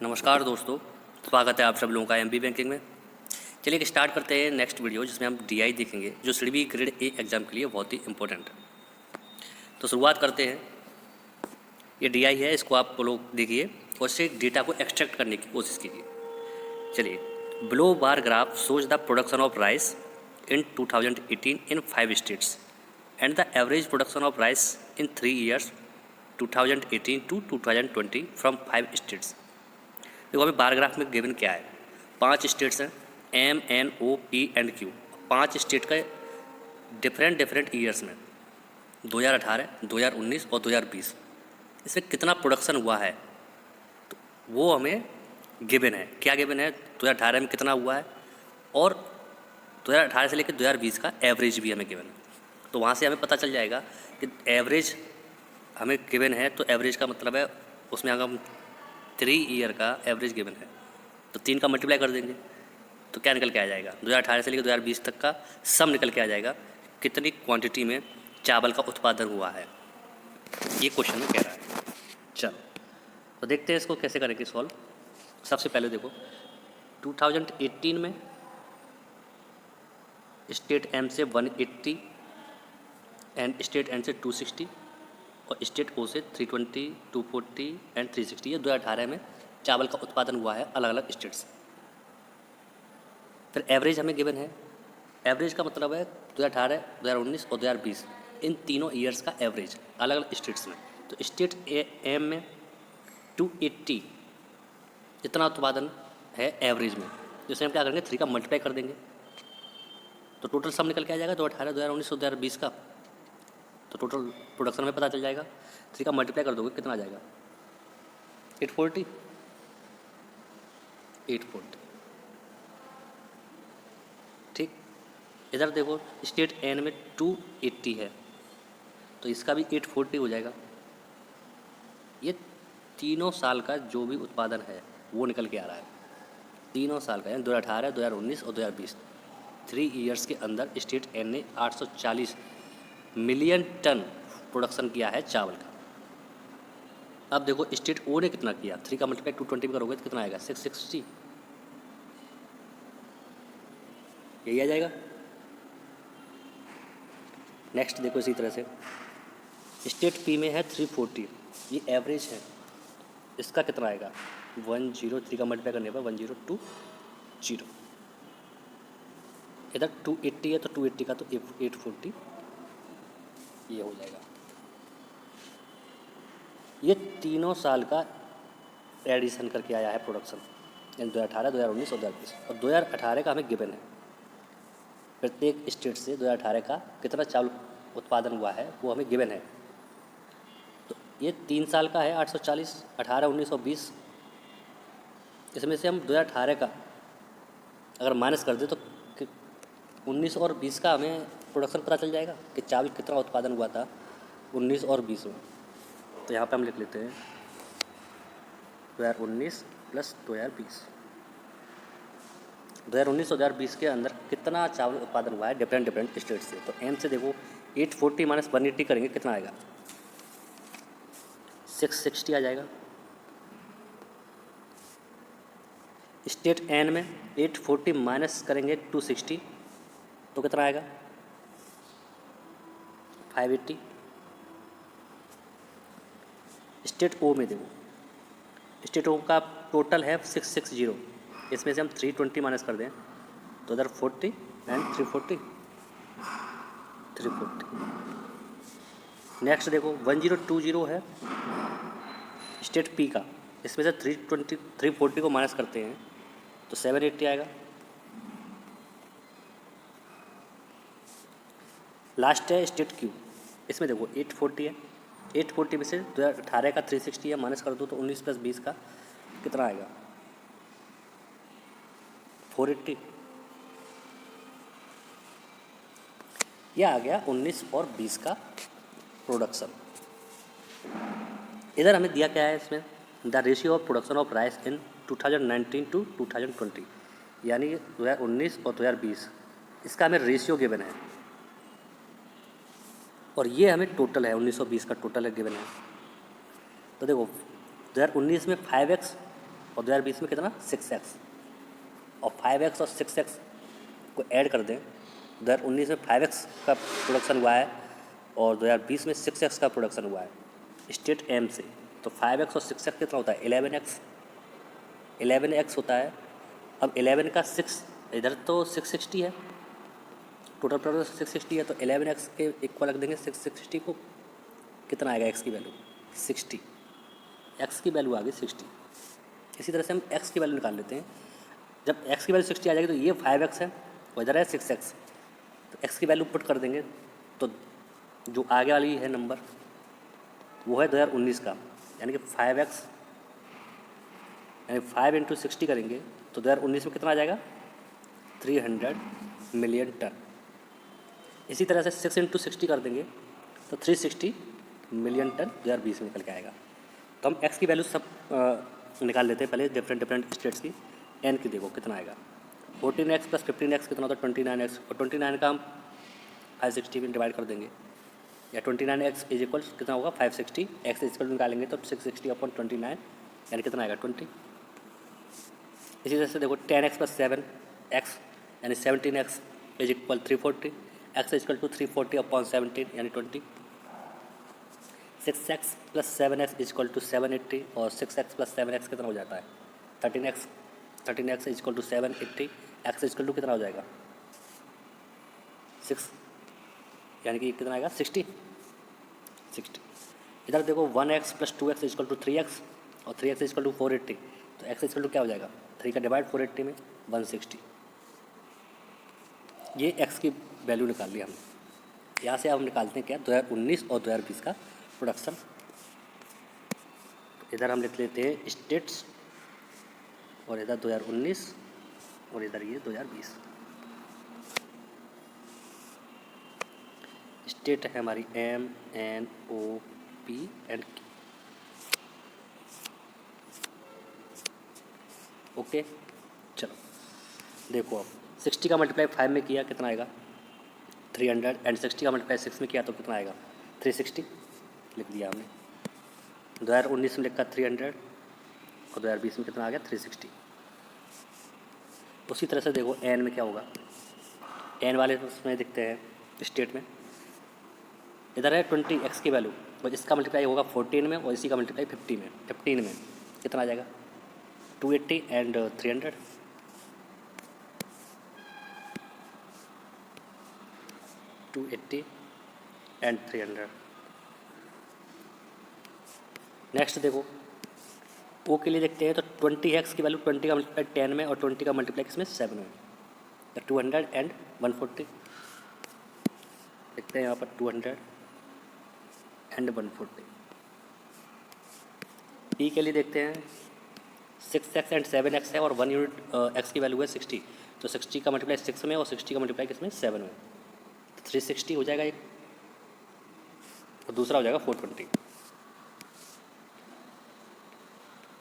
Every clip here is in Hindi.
नमस्कार दोस्तों, स्वागत है आप सब लोगों का एमबी बैंकिंग में। चलिए स्टार्ट करते हैं नेक्स्ट वीडियो, जिसमें हम डीआई देखेंगे, जो सीडीबी ग्रेड ए एग्ज़ाम के लिए बहुत ही इंपॉर्टेंट है। तो शुरुआत करते हैं। ये डीआई है, इसको आप लोग देखिए और इससे डेटा को एक्सट्रैक्ट करने की कोशिश कीजिए। चलिए, below bar graph shows the production of rice in 2018 in 5 states and the average production of rice in 3 years 2018 to 2020 from 5 states. देखो अभी बार ग्राफ में गिवन क्या है, 5 स्टेट्स हैं, M N O P and Q. 5 state का डिफरेंट ईयर्स में 2018, 2019 और 2020 इसमें कितना प्रोडक्शन हुआ है, तो वो हमें गिवन है। क्या गिवन है? 2018 में कितना हुआ है और 2018 से लेकर 2020 का एवरेज भी हमें गिवन है। तो वहाँ से हमें पता चल जाएगा कि एवरेज हमें गिवन है, तो एवरेज का मतलब है उसमें अगर हम 3 ईयर का एवरेज गिवन है तो 3 का मल्टीप्लाई कर देंगे तो क्या निकल के आ जाएगा, 2018 से लेकर 2020 तक का सम निकल के आ जाएगा, कितनी क्वांटिटी में चावल का उत्पादन हुआ है। ये क्वेश्चन में कह रहा है। चलो तो देखते हैं इसको कैसे करेंगे सॉल्व। सबसे पहले देखो 2018 में स्टेट एम से 180 एंड स्टेट एन से 260 और स्टेट ओ से 320, 240 एंड 360। ये 2018 में चावल का उत्पादन हुआ है अलग अलग स्टेट से। फिर एवरेज हमें गिवन है। एवरेज का मतलब है 2018, 2019 और 2020 इन तीनों ईयर्स का एवरेज अलग अलग स्टेट्स में। तो स्टेट एम में 280 इतना उत्पादन है एवरेज में, जिससे हम क्या करेंगे 3 का मल्टीप्लाई कर देंगे तो टोटल सम निकल के आ जाएगा 2018, 2019 और 2020 का। तो टोटल प्रोडक्शन में पता चल जाएगा। 3 का मल्टीप्लाई कर दोगे कितना आ जाएगा, 840। ठीक, इधर देखो स्टेट एन में 280 है तो इसका भी 840 हो जाएगा। ये तीनों साल का जो भी उत्पादन है वो निकल के आ रहा है, तीनों साल का, यानी 2018, 2019 और 2020। 3 ईयर्स के अंदर स्टेट एन ने 840 मिलियन टन प्रोडक्शन किया है चावल का। अब देखो स्टेट ओ ने कितना किया, 3 का मल्टीप्लाई 220 में करोगे तो कितना आएगा, 660। यही आ जाएगा। नेक्स्ट देखो इसी तरह से स्टेट पी में है 340, ये एवरेज है, इसका कितना आएगा 103 का मल्टीप्लाई करने पर 1020। इधर 280 है तो 280 का तो 840 ये हो जाएगा। ये तीनों साल का एडिशन करके आया है प्रोडक्शन, यानी 2018, 2019 और 2020। और 2018 का हमें गिवन है, प्रत्येक स्टेट से 2018 का कितना चावल उत्पादन हुआ है वो हमें गिवन है। तो ये 3 साल का है 840, 18, 19 और 20। इसमें से हम 2018 का अगर माइनस कर दे तो 19 और 20 का हमें प्रोडक्शन पता चल जाएगा कि चावल कितना उत्पादन हुआ था 19 और 20 में। तो यहाँ पे हम लिख लेते हैं 2019 प्लस 2020। 2019 और 2020 के अंदर कितना चावल उत्पादन हुआ है डिफरेंट स्टेट से। तो एम से देखो 840 माइनस 180 करेंगे कितना आएगा, 660 आ जाएगा। स्टेट एन में 840 माइनस करेंगे 260 तो कितना आएगा, 580। स्टेट ओ में देखो, स्टेट ओ का टोटल है 660, इसमें से हम 320 माइनस कर दें तो इधर 40 एंड 340। नेक्स्ट देखो 1020 है स्टेट पी का, इसमें से 340 को माइनस करते हैं तो 780 आएगा। लास्ट है स्टेट क्यू, इसमें देखो 840 है, 840 में से 2018 का 360 है, माइनस कर दो तो 19 प्लस 20 का कितना आएगा, 480। यह आ गया 19 और 20 का प्रोडक्शन। इधर हमें दिया क्या है, इसमें the ratio of production of rice in 2019 to 2020, यानी 2019 और 2020, इसका हमें रेशियो गिवन है और ये हमें टोटल है 1920 का टोटल है गिवन है। तो देखो 2019 में 5x और 2020 में कितना 6x, और 5x और 6x को ऐड कर दें, 2019 में 5x का प्रोडक्शन हुआ है और 2020 में 6x का प्रोडक्शन हुआ है स्टेट एम से। तो 5x और 6x कितना होता है 11x होता है। अब 11 का 6 इधर तो 660 है, टोटल प्रोडक्शन 660 है, तो 11x के इक्वल रख देंगे 660 को, कितना आएगा x की वैल्यू 60, x की वैल्यू आ गई 60। इसी तरह से हम x की वैल्यू निकाल लेते हैं। जब x की वैल्यू 60 आ जाएगी तो ये 5x है और इधर है 6x, तो x की वैल्यू पुट कर देंगे, तो जो आगे वाली है नंबर वो है 2019 का, यानी कि 5x, यानी 5 × 60 करेंगे तो 2019 में कितना आ जाएगा 300 मिलियन टन। इसी तरह से 6 × 60 कर देंगे तो 360 मिलियन टन 2020 में निकल के आएगा। तो हम x की वैल्यू सब निकाल लेते हैं पहले डिफरेंट स्टेट्स की। n की देखो कितना आएगा 14x + 15x कितना होता है 29x, और 29 का हम 560 में डिवाइड कर देंगे, या 29x इज इक्वल कितना होगा 560, x इज इक्वल निकालेंगे तो 660/29 यानी कितना आएगा 20। इसी तरह से देखो 10x + 7x यानी 17x is equal 340, x is equal to 340/17 यानी 20। 6x + 7x is equal to 780, और 6x + 7x कितना हो जाता है 13x, 13x is equal to 780, x is equal to कितना हो जाएगा 6, यानी कि कितना आएगा 60। इधर देखो 1x + 2x is equal to 3x, और 3x इज इक्वल टू 480, तो x इज इक्वल टू क्या हो जाएगा 3 का डिवाइड 480 में 160। ये x की वैल्यू निकाल ली हमने। यहाँ से अब हम निकालते हैं क्या 2019 और 2020 का प्रोडक्शन। इधर हम लिख लेते हैं स्टेट्स, और इधर 2019 और इधर ये 2020। स्टेट है हमारी M N O P and Q। Okay, चलो देखो अब 60 का मल्टीप्लाई 5 में किया कितना आएगा 300, एंड 60 का मल्टीप्लाई 6 में किया तो कितना आएगा 360 लिख दिया हमने। 2019 में लिखा 300 और 2020 में कितना आ गया 360। उसी तरह से देखो n में क्या होगा, n वाले उसमें दिखते हैं स्टेट में, इधर है 20x की वैल्यू, और इसका मल्टीप्लाई होगा 14 में और इसी का मल्टीप्लाई 15 में कितना आ जाएगा 280 एंड 300। एंड 300। नेक्स्ट देखो ओ के लिए देखते हैं तो 20x की वैल्यू 20 का मल्टीप्लाई 10 में और 20 का मल्टीप्लाई किसमें 7 में, तो 200 एंड 140 देखते हैं यहाँ पर 200 एंड 140। पी के लिए देखते हैं 6x एंड 7x है और 1 यूनिट x की वैल्यू है 60, तो 60 का मल्टीप्लाई 6 में और 60 का मल्टीप्लाई किसमें 7 में, तो 360 हो जाएगा एक, और दूसरा हो जाएगा 420,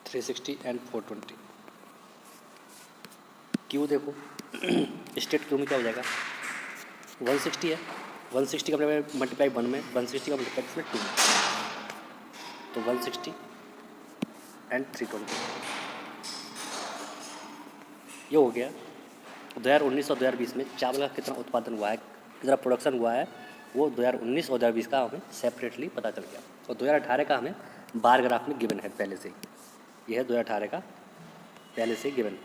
360 एंड 420। क्यू देखो स्टेट क्यू में क्या हो जाएगा 160 है, 160 का मल्टीप्लाई 1 में, 160 का मल्टीप्लाई इसमें 2 में, तो 160 एंड 320 ये हो गया। 2019 और 2020 में चावल का कितना उत्पादन हुआ है, कितना प्रोडक्शन हुआ है, वो 2019 और 2020 का हमें सेपरेटली पता चल गया। और 2018 का हमें बार ग्राफ में गिवन है पहले से ही, यह है 2018 का पहले से गिवन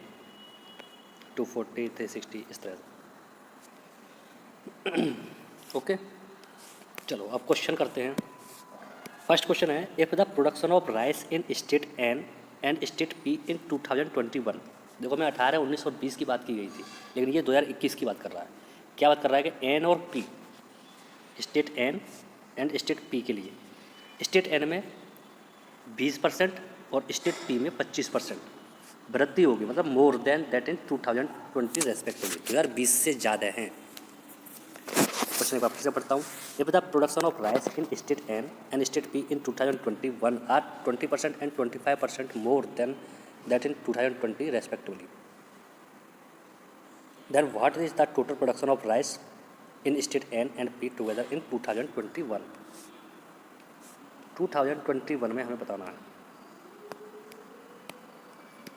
240 360 इस तरह से। ओके, चलो अब क्वेश्चन करते हैं। First question is if the production of rice in state N and state P in 2021। देखो मैं 18, 19 और 20 की बात की गई थी, लेकिन ये 2021 की बात कर रहा है। क्या बात कर रहा है कि एन और P, state N and state P के लिए, स्टेट एन में 20% और स्टेट पी में 25% वृद्धि होगी, मतलब मोर देन दैट इन 2020 रेस्पेक्टिवली, 2020 से ज़्यादा हैं। क्वेश्चन एक बार फिर से पढ़ता हूँ। If the production of rice in state N and state P in 2021 are 20% and 25% more than that in 2020 respectively, then what is the total production of rice in state N and P together in 2021? 2021 में हमें बताना है।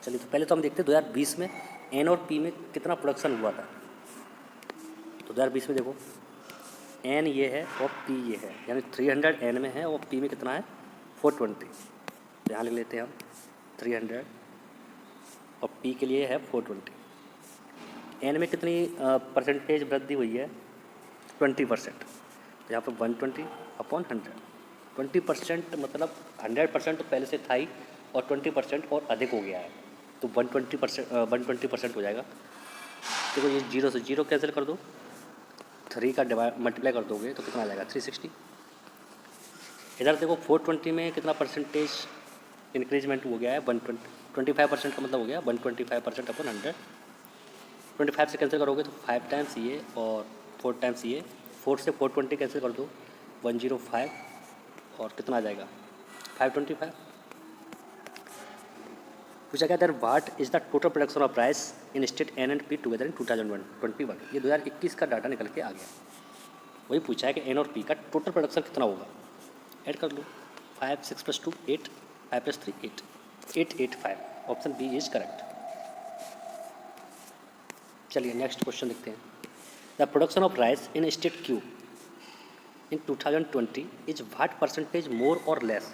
चलिए तो पहले तो हम देखते हैं 2020 में एन और पी में कितना प्रोडक्शन हुआ था। तो 2020 में देखो एन ये है और पी ये है, यानी 300 एन में है और पी में कितना है 420। तो यहाँ लिख लेते हैं हम 300 और पी के लिए है 420। एन में कितनी परसेंटेज वृद्धि हुई है 20%। तो यहाँ पर 120/100, 20% मतलब 100% तो पहले से था ही और 20% और अधिक हो गया है, तो 120% हो जाएगा। देखो ये 0 से 0 कैंसिल कर दो, 3 का मल्टीप्लाई कर दोगे तो कितना आ जाएगा 360। इधर देखो 420 में कितना परसेंटेज इंक्रीजमेंट हो गया है 25% का मतलब हो गया 125/100। 25 से कैंसिल करोगे तो 5 टाइम्स ये और 4 टाइम्स ये, 4 से 420 कैंसिल कर दो 105 और कितना आ जाएगा 525। पूछा गया that what is the total production of rice in state N and P together in 2021। ये 2021 का डाटा निकल के आ गया। वही पूछा है कि एन और पी का टोटल प्रोडक्शन कितना होगा। ऐड कर लो 5 6 + 2 8, 5 + 3 8, 885। Option B is correct. चलिए नेक्स्ट क्वेश्चन देखते हैं। The production of rice in state Q in 2020 is what percentage more और less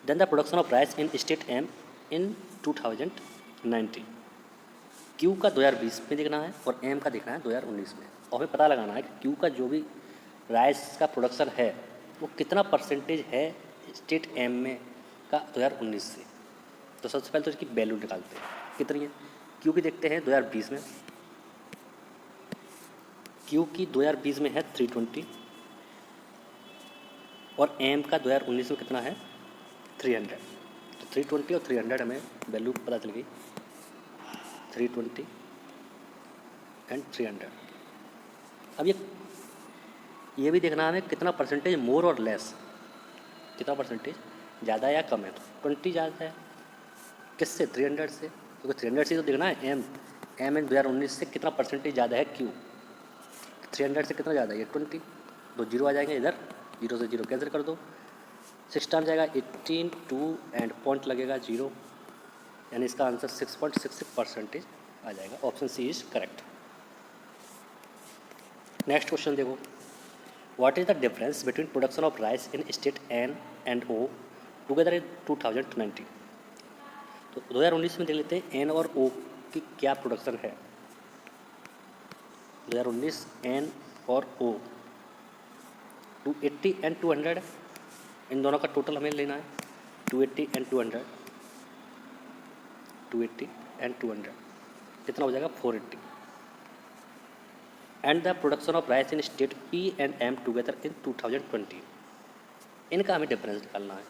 than the production of rice in state M in 2019। Q का 2020 में देखना है और एम का देखना है 2019 में, और हमें पता लगाना है कि क्यू का जो भी राइस का प्रोडक्शन है वो कितना परसेंटेज है स्टेट एम में का 2019 से। तो सबसे पहले तो इसकी वैल्यू निकालते हैं कितनी है। क्यू की देखते हैं 2020 में, क्यू की 2020 में है 320 और एम का 2019 में कितना है 300। तो 320 और 300 हमें वैल्यू पता चल गई, 320 एंड 300। अब ये भी देखना हमें कितना परसेंटेज मोर और लेस, कितना परसेंटेज ज़्यादा या कम है। तो 20 ज़्यादा है किससे 300 से, क्योंकि 300 से तो देखना है एम इन 2019 से कितना परसेंटेज ज़्यादा है क्यू। 300 से कितना ज़्यादा है ये 20, तो 0 आ जाएंगे इधर, 0 से 0 कैंसिल कर दो, 6 टाइम जाएगा 18 2 एंड पॉइंट लगेगा 0, यानी इसका आंसर 6.66% आ जाएगा। Option C is correct. Next question देखो, what is the difference between production of rice in state N and O together in 2019। तो 2019 में देख लेते हैं एन और ओ की क्या प्रोडक्शन है। 2019 एन और ओ 280 एंड 200, इन दोनों का टोटल हमें लेना है 280 एंड 200, 280 एंड 200 कितना हो जाएगा 480। And the production of rice in state P and M together in 2020, इनका हमें डिफरेंस निकालना है।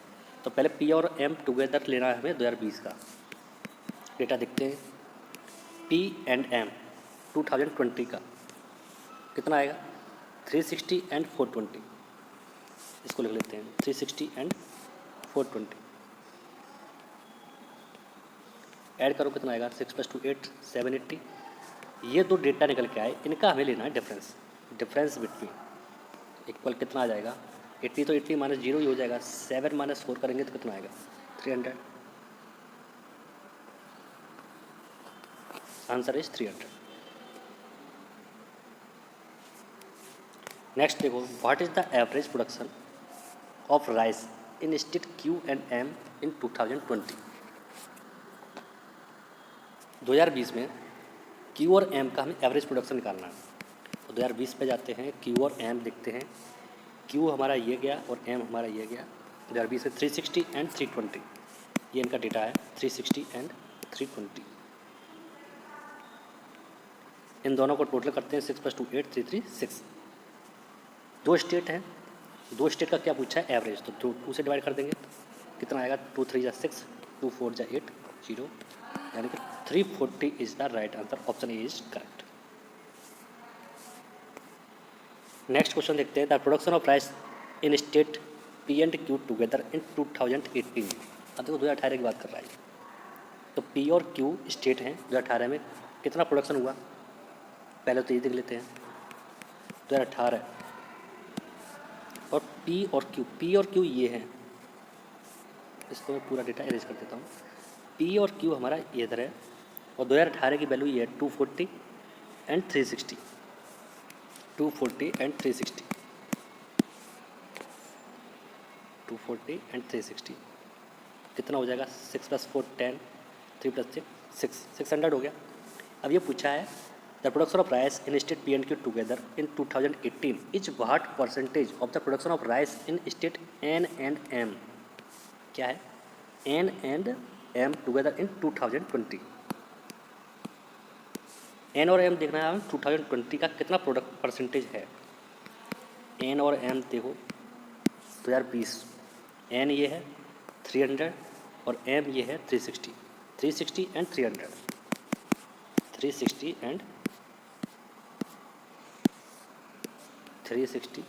तो पहले पी और एम टुगेदर लेना है हमें 2020 का डेटा देखते हैं। पी एंड एम 2020 का कितना आएगा 360 एंड 420, इसको लिख लेते हैं 360 एंड 420। ऐड करो कितना आएगा 6 + 2 8, 780। ये दो डेटा निकल के आए, इनका हमें लेना है डिफरेंस बिटवीन इक्वल कितना आ जाएगा 80, तो 80 - 0 ही हो जाएगा, 7 - 4 करेंगे तो कितना आएगा 300। Answer is 300। नेक्स्ट देखो, what is the average production of rice in state Q and M in 2020। 2020 में क्यू और एम का हमें एवरेज प्रोडक्शन निकालना है। तो 2020 पे जाते हैं, क्यू और एम देखते हैं। क्यू हमारा ये गया और एम हमारा ये गया। 2020 में 360 एंड 320, ये इनका डेटा है 360 एंड 320। इन दोनों को टोटल करते हैं 6 + 2 8, 336। दो स्टेट हैं, दो स्टेट का क्या पूछा है एवरेज, तो 2 से डिवाइड कर देंगे कितना आएगा 2 3 = 6, 2 4 = 8, 0, यानी कि 340 is the right answer. Option A is correct. Next question देखते हैं, the production of rice in state P and Q together in 2018। अब देखो 2018 की बात कर रहा है, तो पी और क्यू स्टेट हैं। 2018 में कितना प्रोडक्शन हुआ पहले तो ये देख लेते हैं। 2018 और पी और क्यू ये हैं, इसको मैं पूरा डेटा अरेंज कर देता हूँ। पी और क्यू हमारा ये इधर है और 2018 की वैल्यू ये है 240 एंड 360, 240 एंड 360, 240 एंड 360 कितना हो जाएगा? 6 + 4 10, 3 + 6 600 हो गया। अब ये पूछा है the production of rice in state P and Q together in 2018 is what percentage of the production of rice in state N and M. क्या है? N and M together in 2020। N और एम देखना है हमें 2020 का कितना प्रोडक्ट परसेंटेज है। एन और एम देखो 2020, एन ये है 300 और एम ये है 360, 360 एंड 300, 360 एंड 360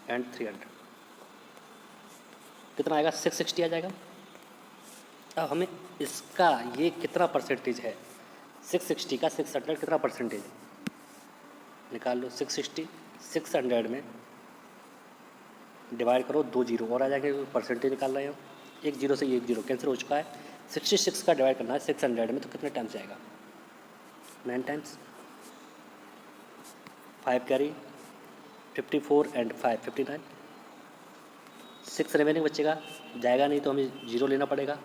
एंड 300 कितना आएगा? 660 आ जाएगा। अब हमें इसका ये कितना परसेंटेज है, 660 का 600 कितना परसेंटेज है निकाल लो। 660 600 में डिवाइड करो, 2 जीरो और आ जाएंगे, परसेंटेज निकाल रहे हो। एक जीरो से एक जीरो कैंसिल हो चुका है। 66 का डिवाइड करना है 600 में, तो कितने टाइम्स आएगा? 9 टाइम्स। 5 कैरी 54 एंड 5 59, 6 रिमेनिंग बचेगा। जाएगा नहीं तो हमें जीरो लेना पड़ेगा,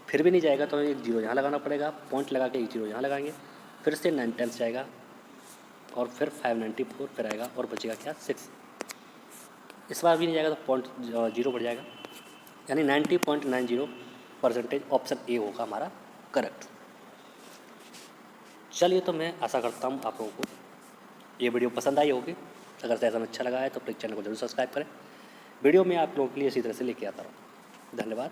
फिर भी नहीं जाएगा तो हमें एक जीरो यहाँ लगाना पड़ेगा, पॉइंट लगा के एक जीरो यहाँ लगाएंगे, फिर से 9 टाइम्स जाएगा और फिर 594 फिर आएगा और बचेगा क्या? 6। इस बार भी नहीं जाएगा तो पॉइंट जीरो बढ़ जाएगा, यानी 90.90% ऑप्शन ए होगा हमारा करेक्ट। चलिए, तो मैं आशा करता हूँ आप लोगों को ये वीडियो पसंद आई होगी। अगर सेशन अच्छा लगा है तो प्लीज़ चैनल को जरूर सब्सक्राइब करें। वीडियो में आप लोगों के लिए इसी तरह से लेके आता हूँ। धन्यवाद।